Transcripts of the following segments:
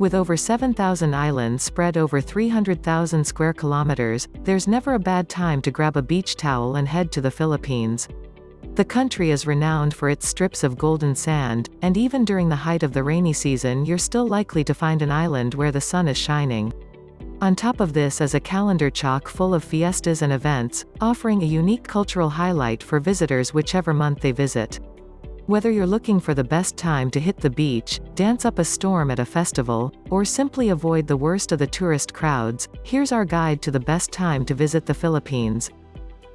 With over 7,000 islands spread over 300,000 square kilometers, there's never a bad time to grab a beach towel and head to the Philippines. The country is renowned for its strips of golden sand, and even during the height of the rainy season you're still likely to find an island where the sun is shining. On top of this is a calendar chock full of fiestas and events, offering a unique cultural highlight for visitors whichever month they visit. Whether you're looking for the best time to hit the beach, dance up a storm at a festival, or simply avoid the worst of the tourist crowds, here's our guide to the best time to visit the Philippines.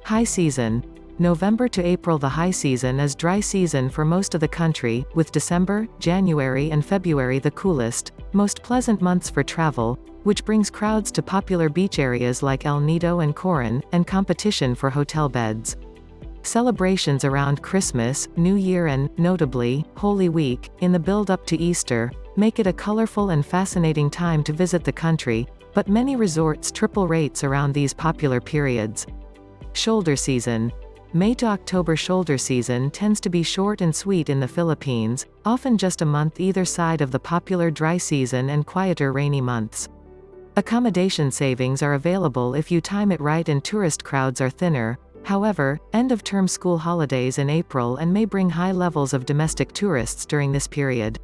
High season. November to April. The high season is dry season for most of the country, with December, January and February the coolest, most pleasant months for travel, which brings crowds to popular beach areas like El Nido and Coron, and competition for hotel beds. Celebrations around Christmas, New Year and, notably, Holy Week, in the build-up to Easter, make it a colorful and fascinating time to visit the country, but many resorts triple rates around these popular periods. Shoulder season. May to October. Shoulder season tends to be short and sweet in the Philippines, often just a month either side of the popular dry season and quieter rainy months. Accommodation savings are available if you time it right and tourist crowds are thinner. However, end-of-term school holidays in April and may bring high levels of domestic tourists during this period.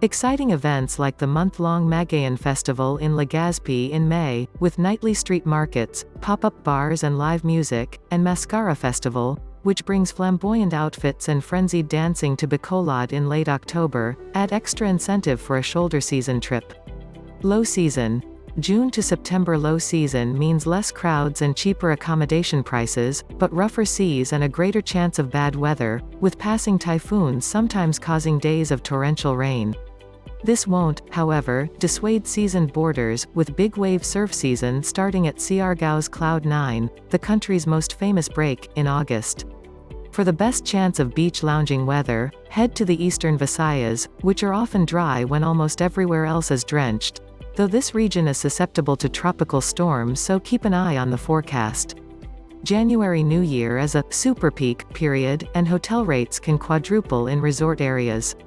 Exciting events like the month-long Magayan Festival in Legazpi in May, with nightly street markets, pop-up bars and live music, and Mascara Festival, which brings flamboyant outfits and frenzied dancing to Bacolod in late October, add extra incentive for a shoulder season trip. Low season. June to September. Low season means less crowds and cheaper accommodation prices, but rougher seas and a greater chance of bad weather, with passing typhoons sometimes causing days of torrential rain. This won't, however, dissuade seasoned boarders, with big wave surf season starting at Siargao's Cloud 9, the country's most famous break, in August. For the best chance of beach lounging weather, head to the eastern Visayas, which are often dry when almost everywhere else is drenched, though this region is susceptible to tropical storms, so keep an eye on the forecast. January New Year is a super peak period, and hotel rates can quadruple in resort areas.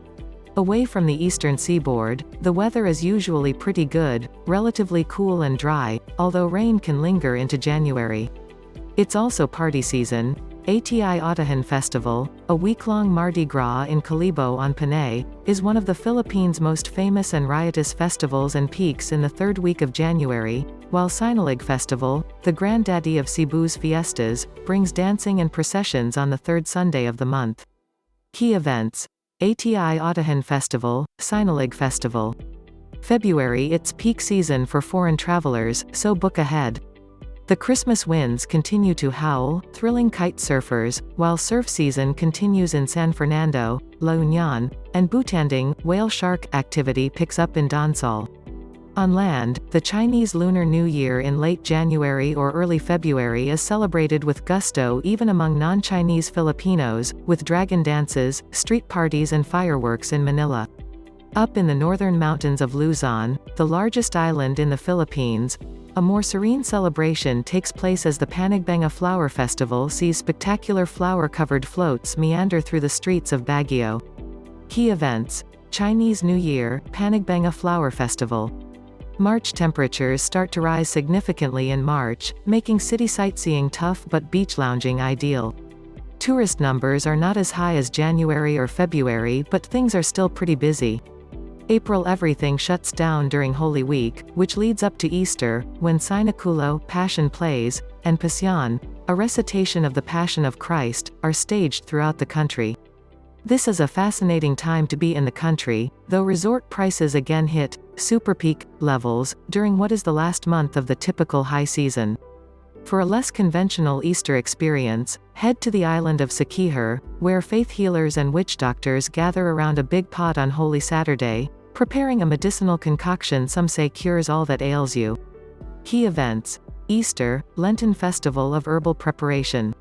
Away from the eastern seaboard, the weather is usually pretty good, relatively cool and dry, although rain can linger into January. It's also party season. ATI Autuhan Festival, a week-long Mardi Gras in Kalibo on Panay, is one of the Philippines' most famous and riotous festivals and peaks in the third week of January, while Sinulog Festival, the granddaddy of Cebu's fiestas, brings dancing and processions on the third Sunday of the month. Key events. ATI Autuhan Festival, Sinulog Festival. February. It's peak season for foreign travelers, so book ahead. The Christmas winds continue to howl, thrilling kite surfers, while surf season continues in San Fernando, La Union, and butanding, whale shark activity picks up in Donsol. On land, the Chinese Lunar New Year in late January or early February is celebrated with gusto even among non-Chinese Filipinos, with dragon dances, street parties and fireworks in Manila. Up in the northern mountains of Luzon, the largest island in the Philippines, a more serene celebration takes place as the Panagbenga Flower Festival sees spectacular flower-covered floats meander through the streets of Baguio. Key events. Chinese New Year, Panagbenga Flower Festival. March. Temperatures start to rise significantly in March, making city sightseeing tough but beach lounging ideal. Tourist numbers are not as high as January or February, but things are still pretty busy. April. Everything shuts down during Holy Week, which leads up to Easter, when Sinaculo, Passion Plays, and Passion, a recitation of the Passion of Christ, are staged throughout the country. This is a fascinating time to be in the country, though resort prices again hit super peak levels during what is the last month of the typical high season. For a less conventional Easter experience, head to the island of Siquijor, where faith healers and witch doctors gather around a big pot on Holy Saturday, preparing a medicinal concoction some say cures all that ails you. Key events. Easter, Lenten Festival of Herbal Preparation.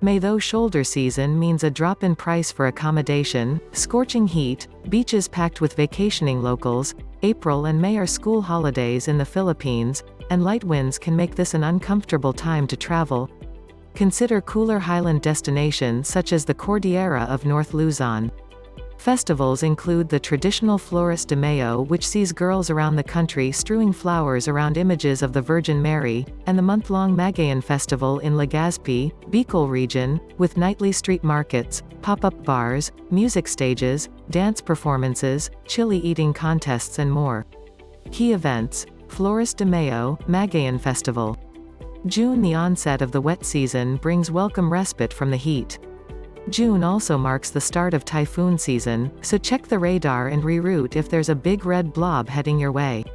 May. Though shoulder season means a drop in price for accommodation, scorching heat, beaches packed with vacationing locals, April and May are school holidays in the Philippines, and light winds can make this an uncomfortable time to travel. Consider cooler highland destinations such as the Cordillera of North Luzon. Festivals include the traditional Flores de Mayo, which sees girls around the country strewing flowers around images of the Virgin Mary, and the month-long Magayan Festival in Legazpi, Bicol region, with nightly street markets, pop-up bars, music stages, dance performances, chili eating contests and more. Key events: Flores de Mayo, Magayan Festival. June. The onset of the wet season brings welcome respite from the heat. June also marks the start of typhoon season, so check the radar and reroute if there's a big red blob heading your way.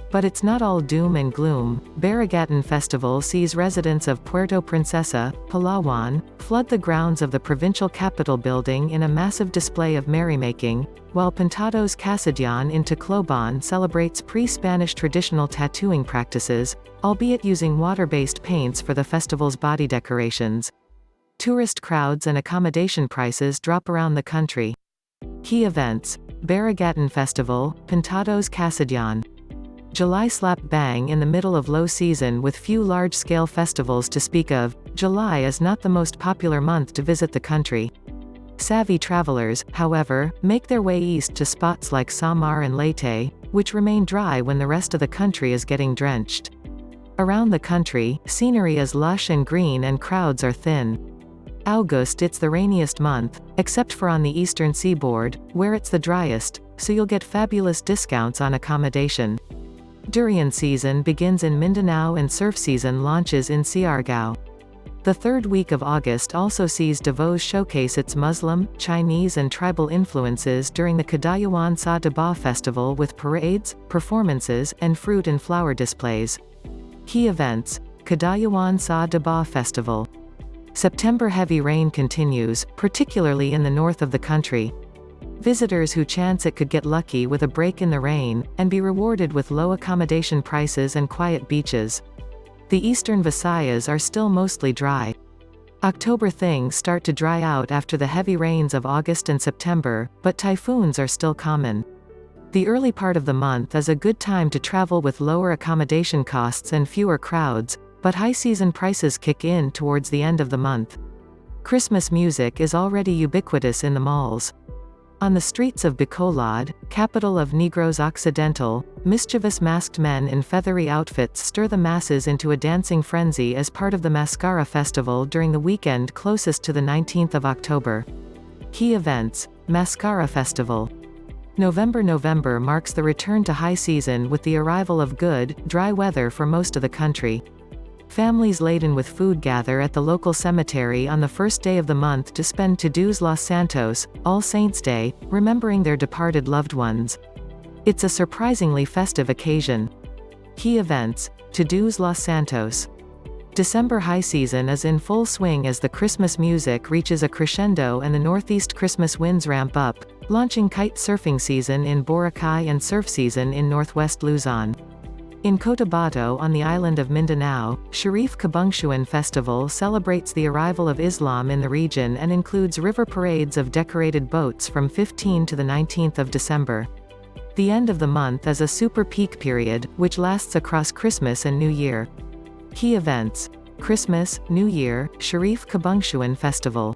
But it's not all doom and gloom. Baragatan Festival sees residents of Puerto Princesa, Palawan, flood the grounds of the provincial capitol building in a massive display of merrymaking, while Pintados Casadyan in Tacloban celebrates pre-Spanish traditional tattooing practices, albeit using water-based paints for the festival's body decorations. Tourist crowds and accommodation prices drop around the country. Key events: Baragatan Festival, Pintados Casadyan. July slap bang in the middle of low season with few large-scale festivals to speak of. July is not the most popular month to visit the country. Savvy travelers, however, make their way east to spots like Samar and Leyte, which remain dry when the rest of the country is getting drenched. Around the country, scenery is lush and green and crowds are thin. August. It's the rainiest month, except for on the eastern seaboard, where it's the driest, so you'll get fabulous discounts on accommodation. Durian season begins in Mindanao and surf season launches in Siargao. The third week of August also sees Davos showcase its Muslim, Chinese and tribal influences during the Kadayawan Sa Daba Festival with parades, performances, and fruit and flower displays. Key events: Kadayawan Sa Daba Festival. September. Heavy rain continues, particularly in the north of the country. Visitors who chance it could get lucky with a break in the rain, and be rewarded with low accommodation prices and quiet beaches. The eastern Visayas are still mostly dry. October. Things start to dry out after the heavy rains of August and September, but typhoons are still common. The early part of the month is a good time to travel with lower accommodation costs and fewer crowds, but high season prices kick in towards the end of the month. Christmas music is already ubiquitous in the malls. On the streets of Bacolod, capital of Negros Occidental, mischievous masked men in feathery outfits stir the masses into a dancing frenzy as part of the Mascara Festival during the weekend closest to the 19th of October. Key events: Mascara Festival. November marks the return to high season with the arrival of good, dry weather for most of the country. Families laden with food gather at the local cemetery on the first day of the month to spend Todos los Santos, All Saints' Day, remembering their departed loved ones. It's a surprisingly festive occasion. Key events: Todos los Santos. December high season is in full swing as the Christmas music reaches a crescendo and the northeast Christmas winds ramp up, launching kite surfing season in Boracay and surf season in northwest Luzon. In Cotabato on the island of Mindanao, Sharif Kabungsuan Festival celebrates the arrival of Islam in the region and includes river parades of decorated boats from 15 to the 19th of December. The end of the month is a super peak period, which lasts across Christmas and New Year. Key events: Christmas, New Year, Sharif Kabungsuan Festival.